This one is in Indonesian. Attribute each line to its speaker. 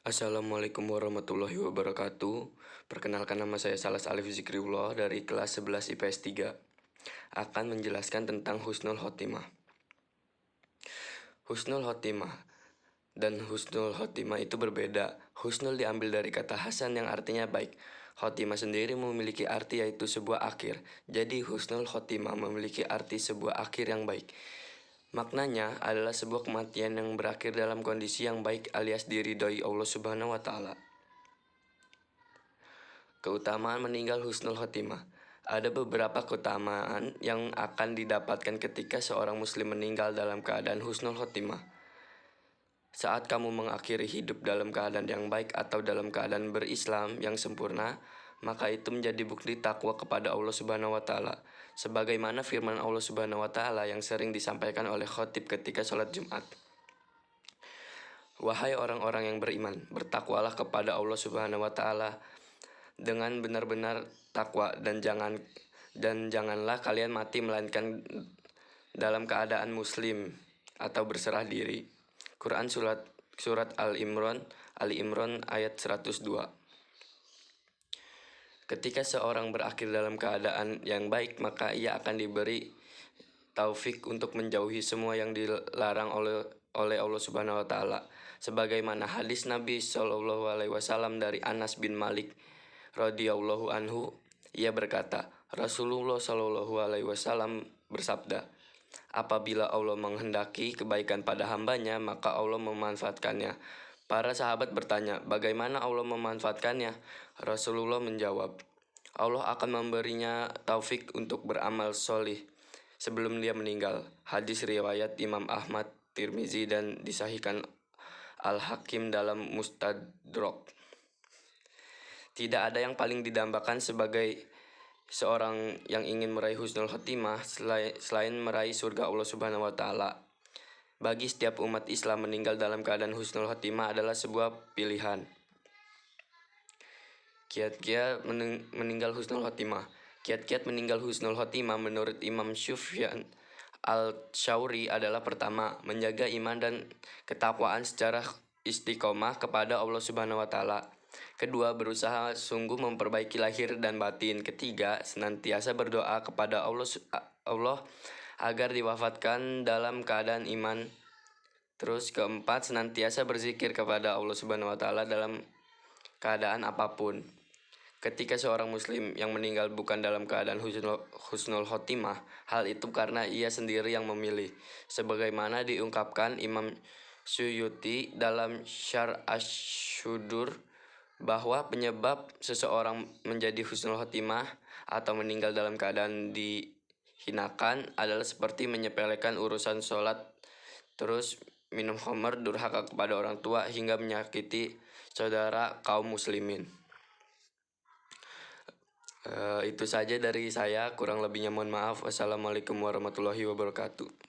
Speaker 1: Assalamualaikum warahmatullahi wabarakatuh. Perkenalkan, nama saya Salas Alif Zikriullah dari kelas 11 IPS 3. Akan menjelaskan tentang Husnul Khotimah. Husnul Khotimah dan Husnul Khotimah itu berbeda. Husnul diambil dari kata hasan yang artinya baik. Khotimah sendiri memiliki arti yaitu sebuah akhir. Jadi Husnul Khotimah memiliki arti sebuah akhir yang baik. Maknanya adalah sebuah kematian yang berakhir dalam kondisi yang baik alias diridhoi Allah Subhanahu wa Ta'ala. Keutamaan meninggal husnul khotimah. Ada beberapa keutamaan yang akan didapatkan ketika seorang muslim meninggal dalam keadaan husnul khotimah. Saat kamu mengakhiri hidup dalam keadaan yang baik atau dalam keadaan berislam yang sempurna, maka itu menjadi bukti takwa kepada Allah Subhanahu wa Ta'ala. Sebagaimana firman Allah Subhanahu wa Ta'ala yang sering disampaikan oleh khotib ketika sholat Jumat. Wahai orang-orang yang beriman, bertakwalah kepada Allah Subhanahu wa Ta'ala dengan benar-benar takwa dan janganlah kalian mati melainkan dalam keadaan muslim atau berserah diri. Quran surat Ali Imran ayat 102. Ketika seorang berakhir dalam keadaan yang baik, maka ia akan diberi taufik untuk menjauhi semua yang dilarang oleh Allah Subhanahu wa Ta'ala. Sebagaimana hadis Nabi Shallallahu alaihi wasallam dari Anas bin Malik radhiyallahu anhu, ia berkata, Rasulullah Shallallahu alaihi wasallam bersabda, apabila Allah menghendaki kebaikan pada hambanya, maka Allah memanfaatkannya. Para sahabat bertanya, bagaimana Allah memanfaatkannya? Rasulullah menjawab, Allah akan memberinya taufik untuk beramal solih sebelum dia meninggal. Hadis riwayat Imam Ahmad, Tirmizi, dan disahihkan Al-Hakim dalam Mustadrak. Tidak ada yang paling didambakan sebagai seorang yang ingin meraih husnul khotimah selain meraih surga Allah Subhanahu wa Ta'ala. Bagi setiap umat Islam, meninggal dalam keadaan husnul khotimah adalah sebuah pilihan. Kiat-kiat meninggal husnul khotimah. Kiat-kiat meninggal husnul khotimah menurut Imam Sufyan Al-Tsauri adalah: pertama, menjaga iman dan ketakwaan secara istiqomah kepada Allah Subhanahu wa Ta'ala. Kedua, berusaha sungguh memperbaiki lahir dan batin. Ketiga, senantiasa berdoa kepada Allah agar diwafatkan dalam keadaan iman. Terus keempat, senantiasa berzikir kepada Allah Subhanahu wa Ta'ala dalam keadaan apapun. Ketika seorang muslim yang meninggal bukan dalam keadaan husnul khotimah, hal itu karena ia sendiri yang memilih. Sebagaimana diungkapkan Imam Suyuti dalam Syarh Asy-Syudur, bahwa penyebab seseorang menjadi husnul khotimah atau meninggal dalam keadaan dihinakan adalah seperti menyepelekan urusan sholat, terus minum khamar, durhaka kepada orang tua, hingga menyakiti saudara kaum muslimin. Itu saja dari saya, kurang lebihnya mohon maaf. Wassalamualaikum warahmatullahi wabarakatuh.